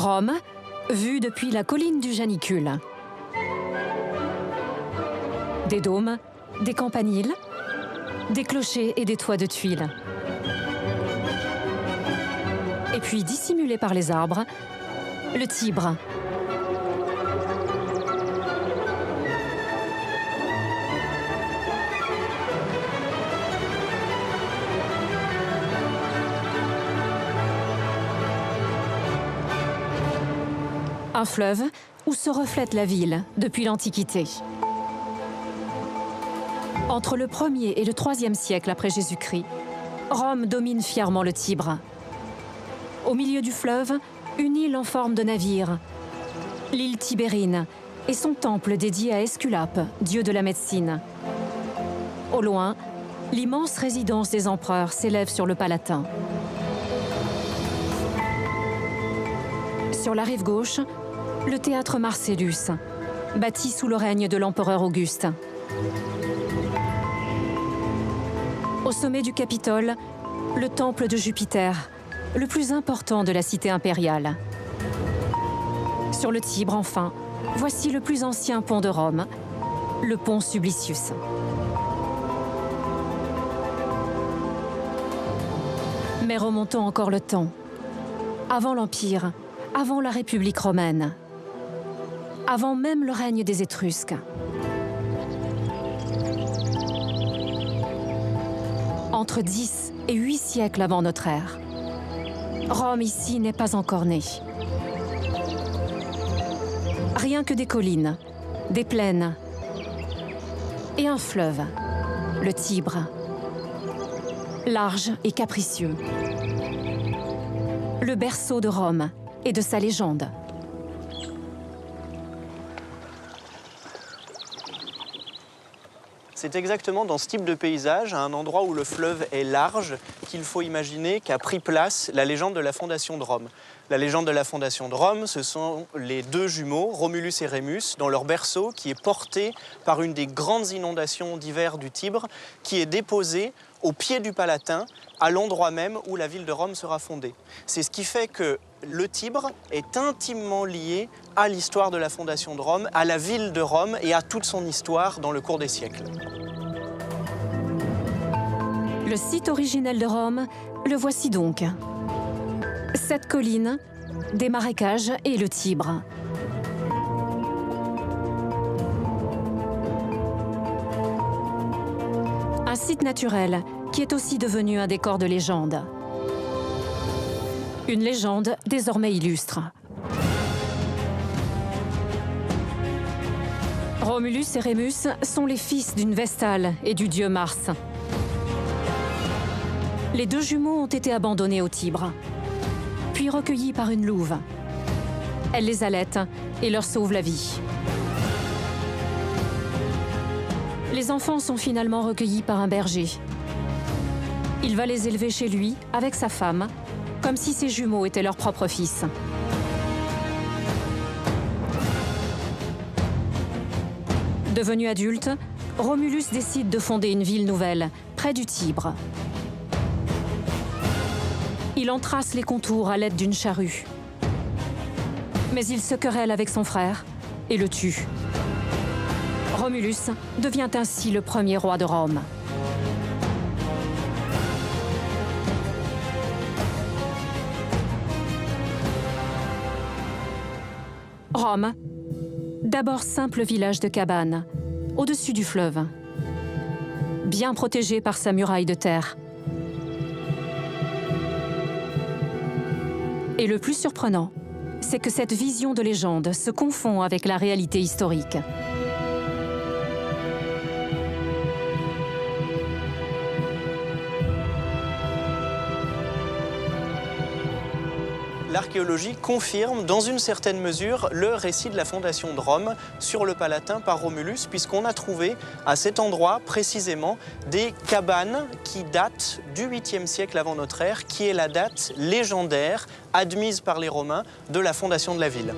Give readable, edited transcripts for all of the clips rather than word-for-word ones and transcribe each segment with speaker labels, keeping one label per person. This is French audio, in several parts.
Speaker 1: Rome, vue depuis la colline du Janicule. Des dômes, des campaniles, des clochers et des toits de tuiles. Et puis, dissimulé par les arbres, le Tibre. Un fleuve où se reflète la ville depuis l'Antiquité. Entre le 1er et le 3e siècle après Jésus-Christ, Rome domine fièrement le Tibre. Au milieu du fleuve, une île en forme de navire, l'île Tibérine, et son temple dédié à Esculape, dieu de la médecine. Au loin, l'immense résidence des empereurs s'élève sur le Palatin. Sur la rive gauche, le théâtre Marcellus, bâti sous le règne de l'empereur Auguste. Au sommet du Capitole, le temple de Jupiter, le plus important de la cité impériale. Sur le Tibre, enfin, voici le plus ancien pont de Rome, le pont Sublicius. Mais remontons encore le temps. Avant l'Empire, avant la République romaine, avant même le règne des Étrusques. Entre 10 et 8 siècles avant notre ère, Rome ici n'est pas encore née. Rien que des collines, des plaines et un fleuve, le Tibre, large et capricieux. Le berceau de Rome et de sa légende.
Speaker 2: C'est exactement dans ce type de paysage, à un endroit où le fleuve est large, qu'il faut imaginer qu'a pris place la légende de la fondation de Rome. La légende de la fondation de Rome, ce sont les deux jumeaux, Romulus et Rémus, dans leur berceau qui est porté par une des grandes inondations d'hiver du Tibre, qui est déposé au pied du Palatin, à l'endroit même où la ville de Rome sera fondée. C'est ce qui fait que le Tibre est intimement lié à l'histoire de la fondation de Rome, à la ville de Rome et à toute son histoire dans le cours des siècles.
Speaker 1: Le site originel de Rome, le voici donc. Cette colline, des marécages et le Tibre. Un site naturel qui est aussi devenu un décor de légende. Une légende désormais illustre. Romulus et Rémus sont les fils d'une Vestale et du dieu Mars. Les deux jumeaux ont été abandonnés au Tibre, puis recueillis par une louve. Elle les allaite et leur sauve la vie. Les enfants sont finalement recueillis par un berger. Il va les élever chez lui avec sa femme, comme si ces jumeaux étaient leurs propres fils. Devenu adulte, Romulus décide de fonder une ville nouvelle, près du Tibre. Il en trace les contours à l'aide d'une charrue. Mais il se querelle avec son frère et le tue. Romulus devient ainsi le premier roi de Rome. Rome, d'abord simple village de cabanes, au-dessus du fleuve, bien protégé par sa muraille de terre. Et le plus surprenant, c'est que cette vision de légende se confond avec la réalité historique.
Speaker 2: L'archéologie confirme dans une certaine mesure le récit de la fondation de Rome sur le Palatin par Romulus, puisqu'on a trouvé à cet endroit précisément des cabanes qui datent du 8e siècle avant notre ère, qui est la date légendaire admise par les Romains de la fondation de la ville.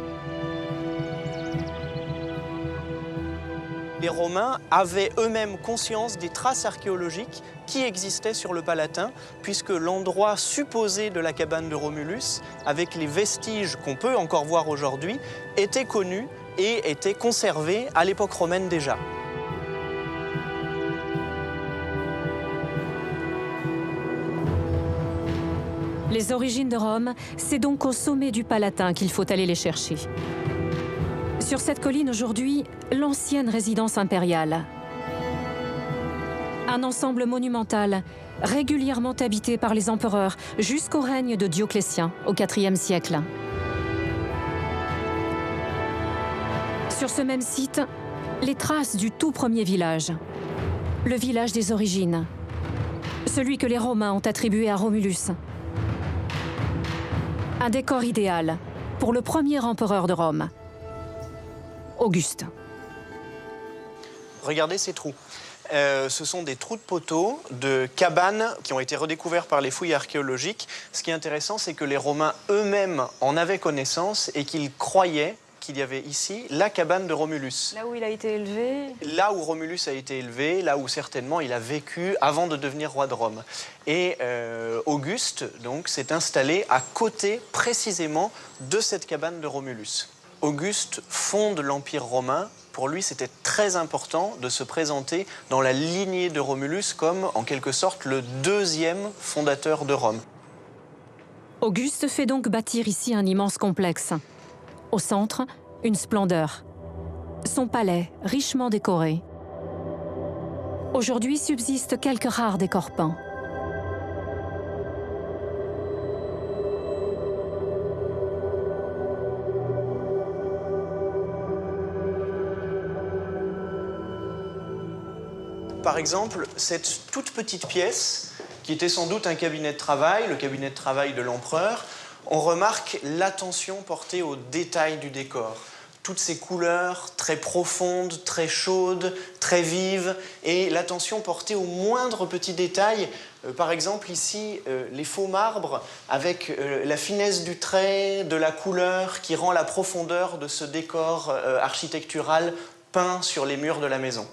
Speaker 2: Les Romains avaient eux-mêmes conscience des traces archéologiques qui existaient sur le Palatin, puisque l'endroit supposé de la cabane de Romulus, avec les vestiges qu'on peut encore voir aujourd'hui, était connu et était conservé à l'époque romaine déjà.
Speaker 1: Les origines de Rome, c'est donc au sommet du Palatin qu'il faut aller les chercher. Sur cette colline aujourd'hui, l'ancienne résidence impériale. Un ensemble monumental, régulièrement habité par les empereurs jusqu'au règne de Dioclétien au IVe siècle. Sur ce même site, les traces du tout premier village. Le village des origines. Celui que les Romains ont attribué à Romulus. Un décor idéal pour le premier empereur de Rome, Auguste.
Speaker 2: Regardez ces trous. Ce sont des trous de poteaux de cabanes qui ont été redécouverts par les fouilles archéologiques. Ce qui est intéressant, c'est que les Romains eux-mêmes en avaient connaissance et qu'ils croyaient qu'il y avait ici la cabane de Romulus.
Speaker 3: Là où il a été élevé.
Speaker 2: Là où Romulus a été élevé, là où certainement il a vécu avant de devenir roi de Rome. Et Auguste, donc, s'est installé à côté précisément de cette cabane de Romulus. Auguste fonde l'Empire romain. Pour lui, c'était très important de se présenter dans la lignée de Romulus comme, en quelque sorte, le deuxième fondateur de Rome.
Speaker 1: Auguste fait donc bâtir ici un immense complexe. Au centre, une splendeur. Son palais, richement décoré. Aujourd'hui subsistent quelques rares décors peints.
Speaker 2: Par exemple, cette toute petite pièce, qui était sans doute un cabinet de travail, le cabinet de travail de l'empereur, on remarque l'attention portée aux détails du décor. Toutes ces couleurs très profondes, très chaudes, très vives, et l'attention portée aux moindres petits détails. Par exemple, ici, les faux marbres, avec la finesse du trait, de la couleur, qui rend la profondeur de ce décor architectural peint sur les murs de la maison.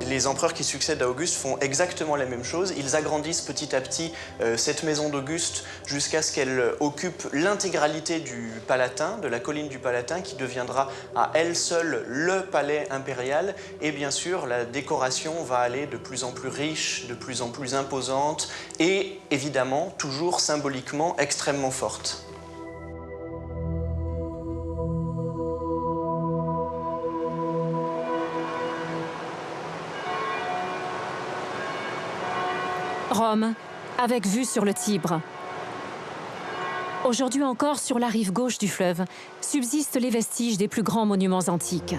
Speaker 2: Les empereurs qui succèdent à Auguste font exactement la même chose. Ils agrandissent petit à petit cette maison d'Auguste jusqu'à ce qu'elle occupe l'intégralité du Palatin, de la colline du Palatin, qui deviendra à elle seule le palais impérial. Et bien sûr, la décoration va aller de plus en plus riche, de plus en plus imposante et évidemment, toujours symboliquement extrêmement forte.
Speaker 1: Rome, avec vue sur le Tibre. Aujourd'hui encore, sur la rive gauche du fleuve, subsistent les vestiges des plus grands monuments antiques.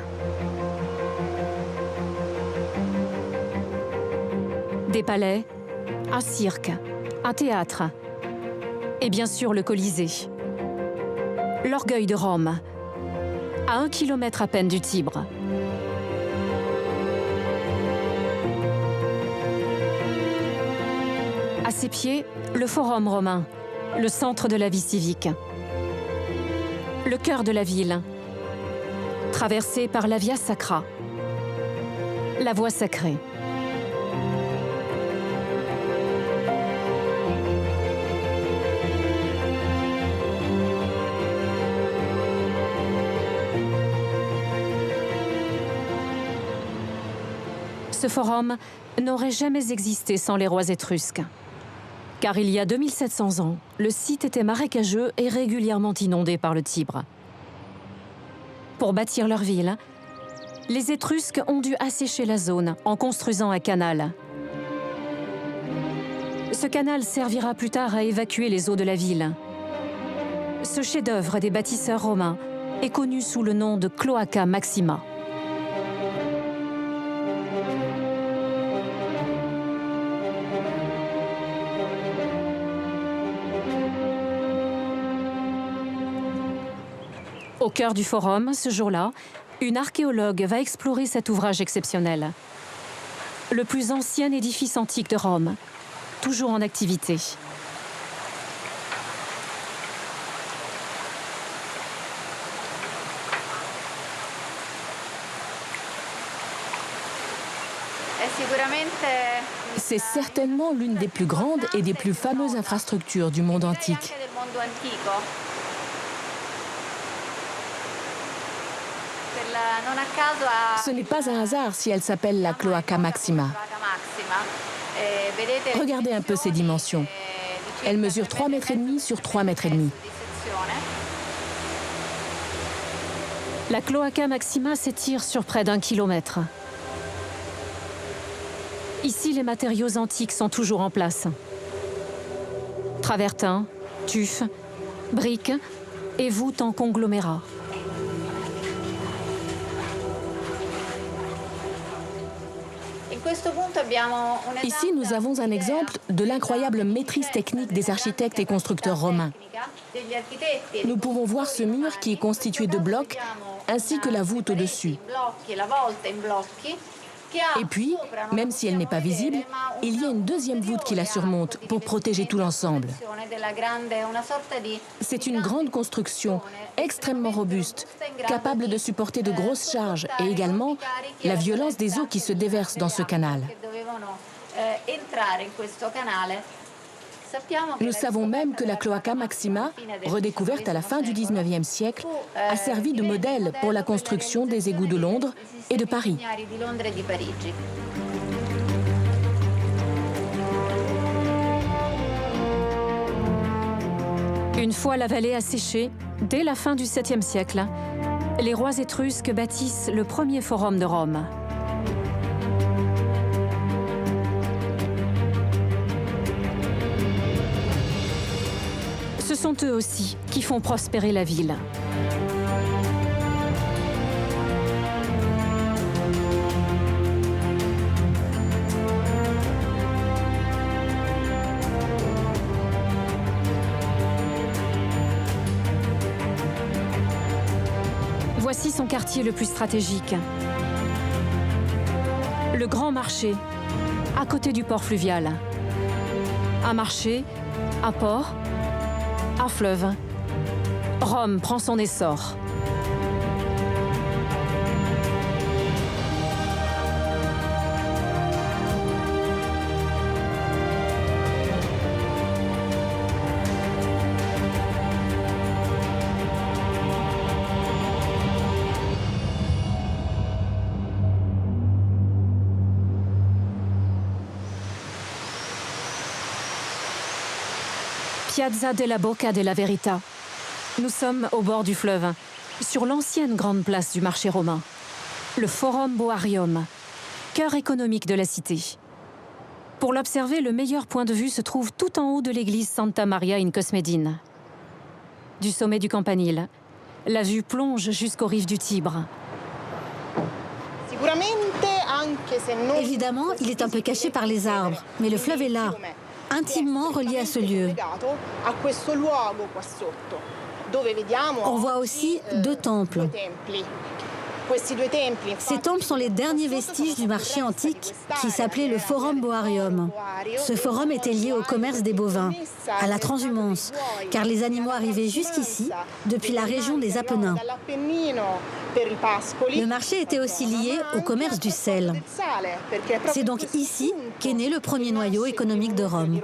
Speaker 1: Des palais, un cirque, un théâtre et bien sûr le Colisée. L'orgueil de Rome, à 1 kilomètre à peine du Tibre. À ses pieds, le Forum romain, le centre de la vie civique. Le cœur de la ville, traversé par la Via Sacra, la voie sacrée. Ce forum n'aurait jamais existé sans les rois étrusques. Car il y a 2700 ans, le site était marécageux et régulièrement inondé par le Tibre. Pour bâtir leur ville, les Étrusques ont dû assécher la zone en construisant un canal. Ce canal servira plus tard à évacuer les eaux de la ville. Ce chef-d'œuvre des bâtisseurs romains est connu sous le nom de Cloaca Maxima. Au cœur du forum, ce jour-là, une archéologue va explorer cet ouvrage exceptionnel. Le plus ancien édifice antique de Rome, toujours en activité.
Speaker 3: C'est certainement l'une des plus grandes et des plus fameuses infrastructures du monde antique. Ce n'est pas un hasard si elle s'appelle la Cloaca Maxima. Regardez un peu ses dimensions. Elle mesure 3,5 mètres sur 3,5 mètres.
Speaker 1: La Cloaca Maxima s'étire sur près d'1 kilomètre. Ici, les matériaux antiques sont toujours en place. Travertins, tufs, briques et voûtes en conglomérat.
Speaker 3: Ici, nous avons un exemple de l'incroyable maîtrise technique des architectes et constructeurs romains. Nous pouvons voir ce mur qui est constitué de blocs, ainsi que la voûte au-dessus. Et puis, même si elle n'est pas visible, il y a une deuxième voûte qui la surmonte pour protéger tout l'ensemble. C'est une grande construction, extrêmement robuste, capable de supporter de grosses charges et également la violence des eaux qui se déversent dans ce canal. Nous savons même que la Cloaca Maxima, redécouverte à la fin du XIXe siècle, a servi de modèle pour la construction des égouts de Londres et de Paris.
Speaker 1: Une fois la vallée asséchée, dès la fin du 7e siècle, les rois étrusques bâtissent le premier forum de Rome. Ce sont eux aussi qui font prospérer la ville. Voici son quartier le plus stratégique. Le Grand Marché, à côté du port fluvial. Un marché, un port, un fleuve. Rome prend son essor. Piazza della Bocca della Verità. Nous sommes au bord du fleuve, sur l'ancienne grande place du marché romain, le Forum Boarium, cœur économique de la cité. Pour l'observer, le meilleur point de vue se trouve tout en haut de l'église Santa Maria in Cosmedin. Du sommet du campanile, la vue plonge jusqu'aux rives du Tibre.
Speaker 4: Évidemment, il est un peu caché par les arbres, mais le fleuve est là, intimement relié à ce lieu. On voit aussi 2 temples. Ces temples sont les derniers vestiges du marché antique qui s'appelait le Forum Boarium. Ce forum était lié au commerce des bovins, à la transhumance, car les animaux arrivaient jusqu'ici depuis la région des Apennins. Le marché était aussi lié au commerce du sel. C'est donc ici qu'est né le premier noyau économique de Rome.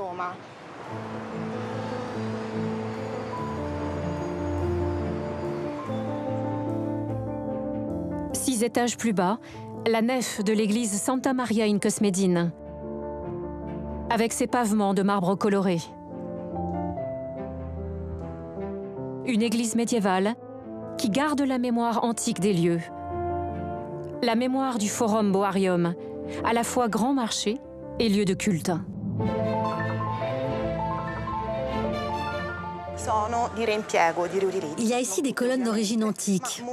Speaker 1: 6 étages plus bas, la nef de l'église Santa Maria in Cosmedin, avec ses pavements de marbre coloré. Une église médiévale qui garde la mémoire antique des lieux. La mémoire du Forum Boarium, à la fois grand marché et lieu de culte.
Speaker 4: Il y a ici des colonnes d'origine antique.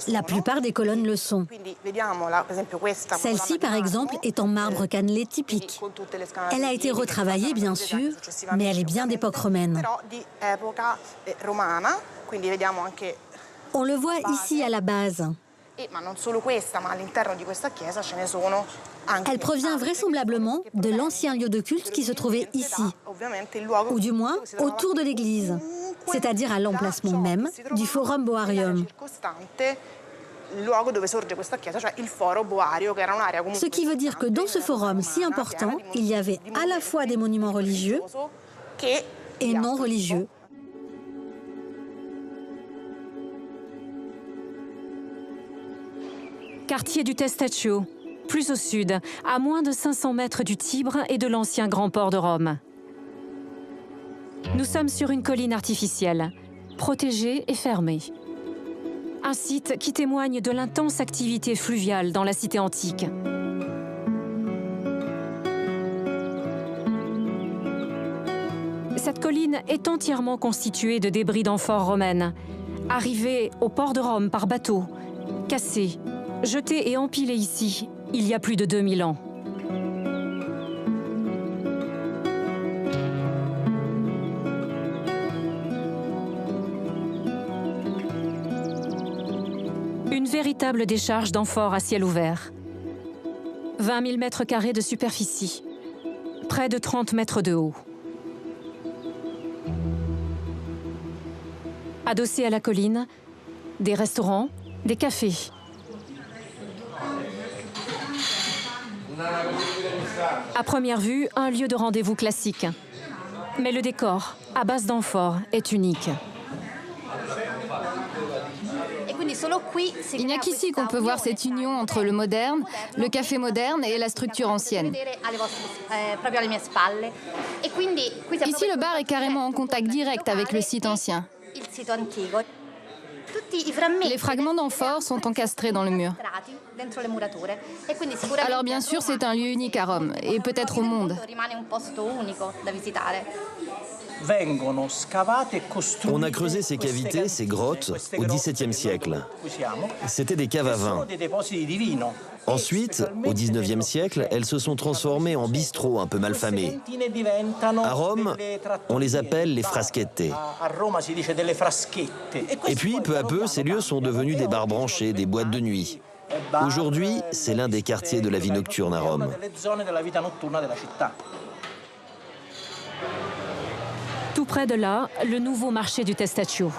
Speaker 4: La plupart des colonnes le sont. Celle-ci, par exemple, est en marbre cannelé typique. Elle a été retravaillée, bien sûr, mais elle est bien d'époque romaine. On le voit ici à la base. Elle provient vraisemblablement de l'ancien lieu de culte qui se trouvait ici, ou du moins autour de l'église, c'est-à-dire à l'emplacement même du Forum Boarium. Ce qui veut dire que dans ce forum si important, il y avait à la fois des monuments religieux et non religieux.
Speaker 1: Quartier du Testaccio, plus au sud, à moins de 500 mètres du Tibre et de l'ancien grand port de Rome. Nous sommes sur une colline artificielle, protégée et fermée. Un site qui témoigne de l'intense activité fluviale dans la cité antique. Cette colline est entièrement constituée de débris d'amphores romaines, arrivés au port de Rome par bateau, cassés, jetés et empilés ici, il y a plus de 2000 ans. Une véritable décharge d'amphores à ciel ouvert. 20 000 mètres carrés de superficie, près de 30 mètres de haut. Adossés à la colline, des restaurants, des cafés. À première vue, un lieu de rendez-vous classique. Mais le décor, à base d'amphores, est unique.
Speaker 5: Il n'y a qu'ici qu'on peut voir cette union entre le moderne, le café moderne et la structure ancienne. Ici, le bar est carrément en contact direct avec le site ancien. Les fragments d'amphores sont encastrés dans le mur. Alors bien sûr, c'est un lieu unique à Rome, et peut-être au monde.
Speaker 6: On a creusé ces cavités, ces grottes, au XVIIe siècle. C'était des caves à vin. Ensuite, au XIXe siècle, elles se sont transformées en bistrots un peu malfamés. À Rome, on les appelle les fraschette. Et puis, peu à peu, ces lieux sont devenus des bars branchés, des boîtes de nuit. Aujourd'hui, c'est l'un des quartiers de la vie nocturne à Rome.
Speaker 1: Tout près de là, le nouveau marché du Testaccio.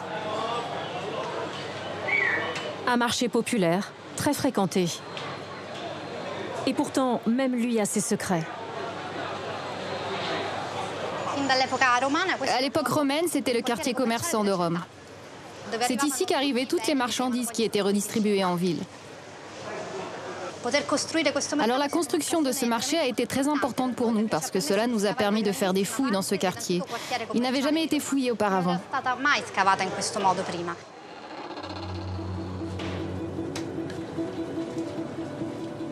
Speaker 1: Un marché populaire, très fréquenté. Et pourtant, même lui a ses secrets.
Speaker 5: À l'époque romaine, c'était le quartier commerçant de Rome. C'est ici qu'arrivaient toutes les marchandises qui étaient redistribuées en ville. Alors la construction de ce marché a été très importante pour nous parce que cela nous a permis de faire des fouilles dans ce quartier. Il n'avait jamais été fouillé auparavant.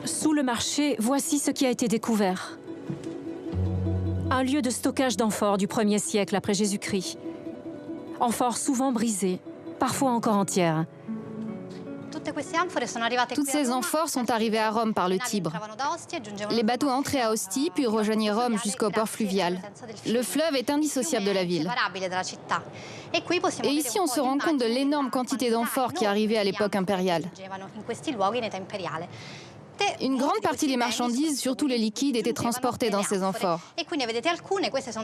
Speaker 1: Sous le marché, voici ce qui a été découvert. Un lieu de stockage d'amphores du 1er siècle après Jésus-Christ. Amphores souvent brisées, parfois encore entières.
Speaker 5: Toutes ces amphores sont arrivées à Rome par le Tibre. Les bateaux entraient à Ostie, puis rejoignaient Rome jusqu'au port fluvial. Le fleuve est indissociable de la ville. Et ici, on se rend compte de l'énorme quantité d'amphores qui arrivaient à l'époque impériale. Une grande partie des marchandises, surtout les liquides, étaient transportées dans ces amphores.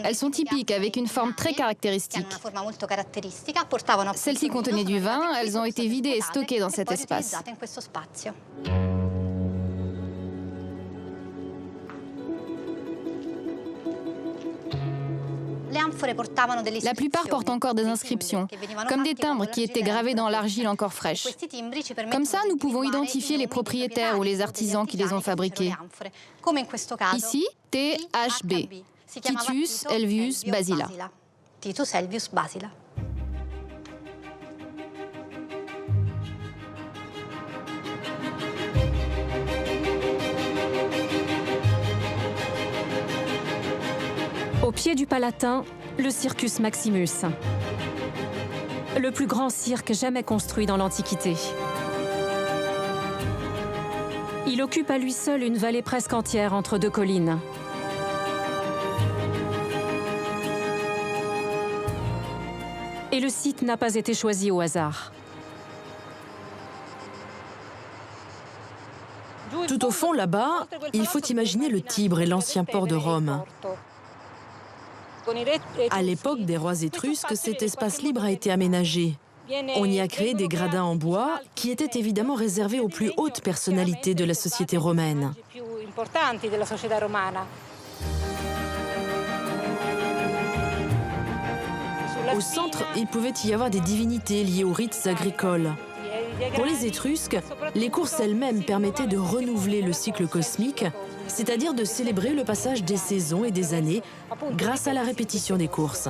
Speaker 5: Elles sont typiques, avec une forme très caractéristique. Celles-ci contenaient du vin, elles ont été vidées et stockées dans cet espace. La plupart portent encore des inscriptions, comme des timbres qui étaient gravés dans l'argile encore fraîche. Comme ça, nous pouvons identifier les propriétaires ou les artisans qui les ont fabriqués. Ici, THB, Titus Helvius Basila.
Speaker 1: Au pied du Palatin, le Circus Maximus. Le plus grand cirque jamais construit dans l'Antiquité. Il occupe à lui seul une vallée presque entière entre deux collines. Et le site n'a pas été choisi au hasard.
Speaker 7: Tout au fond, là-bas, il faut imaginer le Tibre et l'ancien port de Rome. À l'époque des rois étrusques, cet espace libre a été aménagé. On y a créé des gradins en bois qui étaient évidemment réservés aux plus hautes personnalités de la société romaine. Au centre, il pouvait y avoir des divinités liées aux rites agricoles. Pour les Étrusques, les courses elles-mêmes permettaient de renouveler le cycle cosmique, c'est-à-dire de célébrer le passage des saisons et des années grâce à la répétition des courses.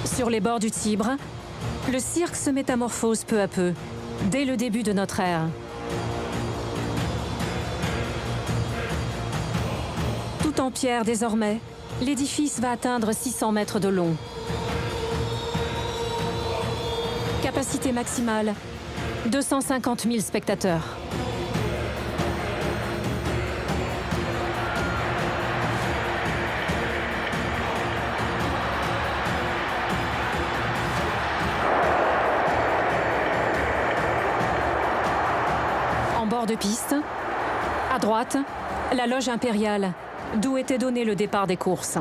Speaker 1: Sur les bords du Tibre, le cirque se métamorphose peu à peu, dès le début de notre ère. Tout en pierre désormais, l'édifice va atteindre 600 mètres de long. Capacité maximale, 250 000 spectateurs. En bord de piste, à droite, la loge impériale, d'où était donné le départ des courses.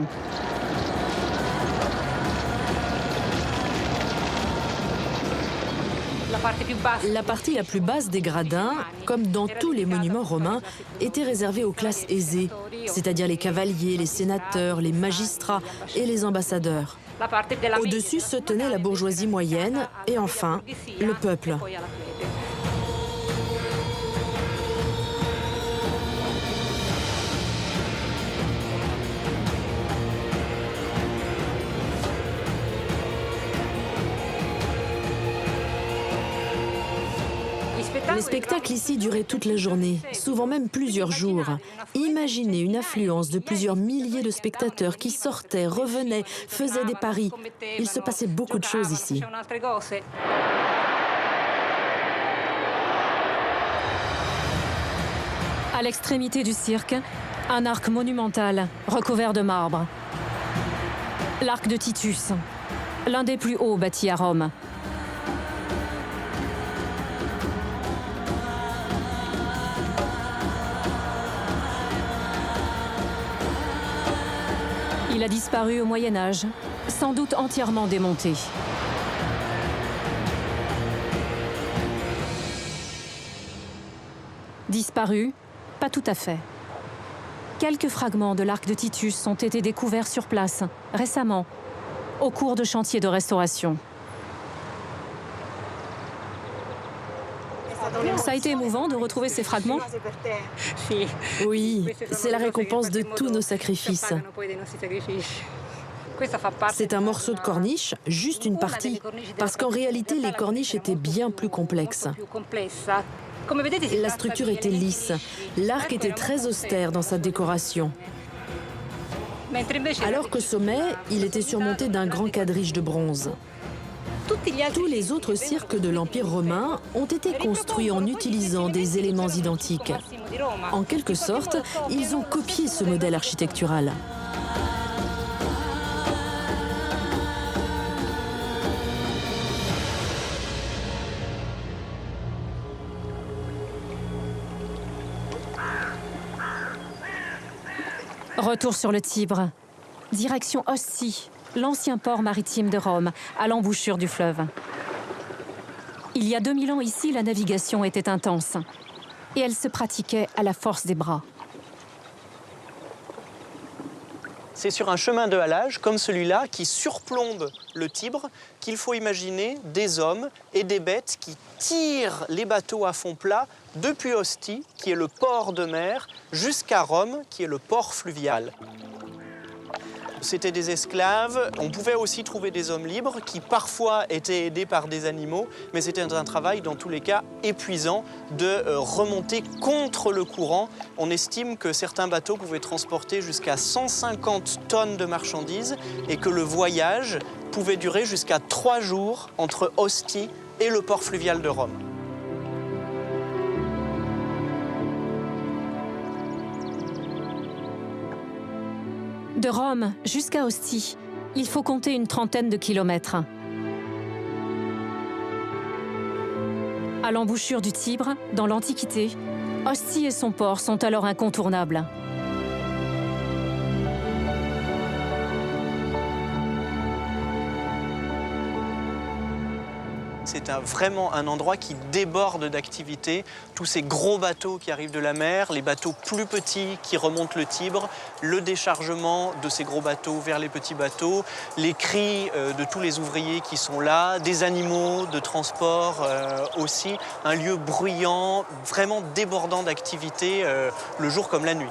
Speaker 7: La partie la plus basse des gradins, comme dans tous les monuments romains, était réservée aux classes aisées, c'est-à-dire les cavaliers, les sénateurs, les magistrats et les ambassadeurs. Au-dessus se tenait la bourgeoisie moyenne et enfin, le peuple. Les spectacles ici duraient toute la journée, souvent même plusieurs jours. Imaginez une affluence de plusieurs milliers de spectateurs qui sortaient, revenaient, faisaient des paris. Il se passait beaucoup de choses ici.
Speaker 1: À l'extrémité du cirque, un arc monumental recouvert de marbre. L'arc de Titus, l'un des plus hauts bâtis à Rome. Il a disparu au Moyen-Âge, sans doute entièrement démonté. Disparu, pas tout à fait. Quelques fragments de l'arc de Titus ont été découverts sur place, récemment, au cours de chantiers de restauration. Ça a été émouvant de retrouver ces fragments.
Speaker 7: Oui, c'est la récompense de tous nos sacrifices. C'est un morceau de corniche, juste une partie, parce qu'en réalité, les corniches étaient bien plus complexes. La structure était lisse, l'arc était très austère dans sa décoration. Alors qu'au sommet, il était surmonté d'un grand quadrige de bronze. Tous les autres cirques de l'Empire romain ont été construits en utilisant des éléments identiques. En quelque sorte, ils ont copié ce modèle architectural.
Speaker 1: Retour sur le Tibre. Direction Ostie, l'ancien port maritime de Rome, à l'embouchure du fleuve. Il y a 2000 ans ici, la navigation était intense. Et elle se pratiquait à la force des bras.
Speaker 2: C'est sur un chemin de halage, comme celui-là, qui surplombe le Tibre, qu'il faut imaginer des hommes et des bêtes qui tirent les bateaux à fond plat depuis Ostie, qui est le port de mer, jusqu'à Rome, qui est le port fluvial. C'était des esclaves. On pouvait aussi trouver des hommes libres qui parfois étaient aidés par des animaux, mais c'était un travail dans tous les cas épuisant de remonter contre le courant. On estime que certains bateaux pouvaient transporter jusqu'à 150 tonnes de marchandises et que le voyage pouvait durer jusqu'à 3 jours entre Ostie et le port fluvial de Rome.
Speaker 1: De Rome jusqu'à Ostie, il faut compter une trentaine de kilomètres. À l'embouchure du Tibre, dans l'Antiquité, Ostie et son port sont alors incontournables.
Speaker 2: c'est vraiment un endroit qui déborde d'activités. Tous ces gros bateaux qui arrivent de la mer, les bateaux plus petits qui remontent le Tibre, le déchargement de ces gros bateaux vers les petits bateaux, les cris de tous les ouvriers qui sont là, des animaux de transport aussi, un lieu bruyant, vraiment débordant d'activités le jour comme la nuit.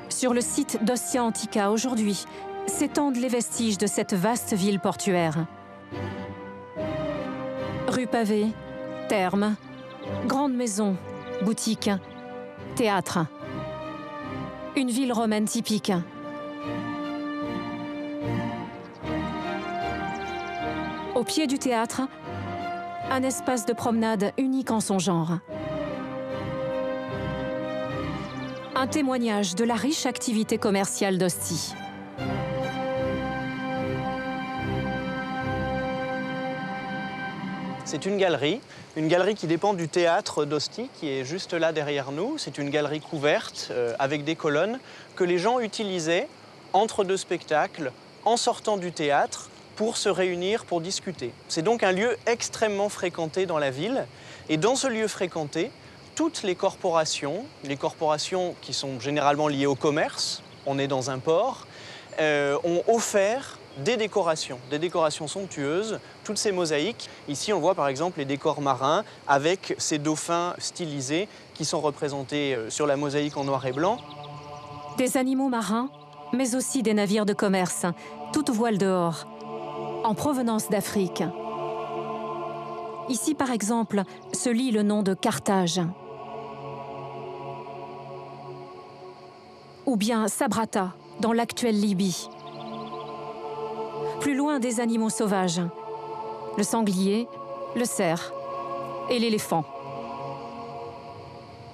Speaker 1: Sur le site d'Ostia Antica aujourd'hui, s'étendent les vestiges de cette vaste ville portuaire. Rues pavées, thermes, grandes maisons, boutiques, théâtres. Une ville romaine typique. Au pied du théâtre, un espace de promenade unique en son genre. Un témoignage de la riche activité commerciale d'Ostie.
Speaker 2: C'est une galerie qui dépend du théâtre d'Ostie, qui est juste là derrière nous. C'est une galerie couverte avec des colonnes que les gens utilisaient entre deux spectacles, en sortant du théâtre, pour se réunir, pour discuter. C'est donc un lieu extrêmement fréquenté dans la ville. Et dans ce lieu fréquenté, toutes les corporations qui sont généralement liées au commerce, on est dans un port, ont offert des décorations somptueuses, toutes ces mosaïques. Ici, on voit par exemple les décors marins avec ces dauphins stylisés qui sont représentés sur la mosaïque en noir et blanc.
Speaker 1: Des animaux marins, mais aussi des navires de commerce, toutes voiles dehors, en provenance d'Afrique. Ici, par exemple, se lit le nom de Carthage. Ou bien Sabrata, dans l'actuelle Libye. Plus loin, des animaux sauvages, le sanglier, le cerf et l'éléphant.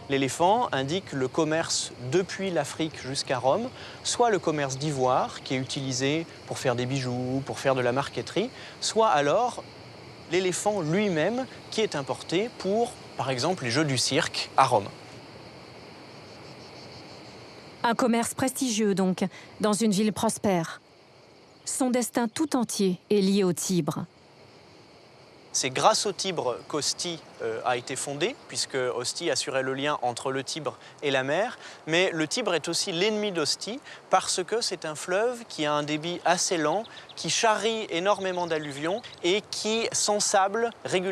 Speaker 2: L'éléphant indique le commerce depuis l'Afrique jusqu'à Rome, soit le commerce d'ivoire qui est utilisé pour faire des bijoux, pour faire de la marqueterie, soit alors l'éléphant lui-même qui est importé pour, par exemple, les jeux du cirque à Rome.
Speaker 1: Un commerce prestigieux donc, dans une ville prospère. Son destin tout entier est lié au Tibre.
Speaker 2: C'est grâce au Tibre qu'Ostie a été fondée, puisque Ostie assurait le lien entre le Tibre et la mer. Mais le Tibre est aussi l'ennemi d'Ostie, parce que c'est un fleuve qui a un débit assez lent, qui charrie énormément d'alluvions et qui s'ensable régulièrement.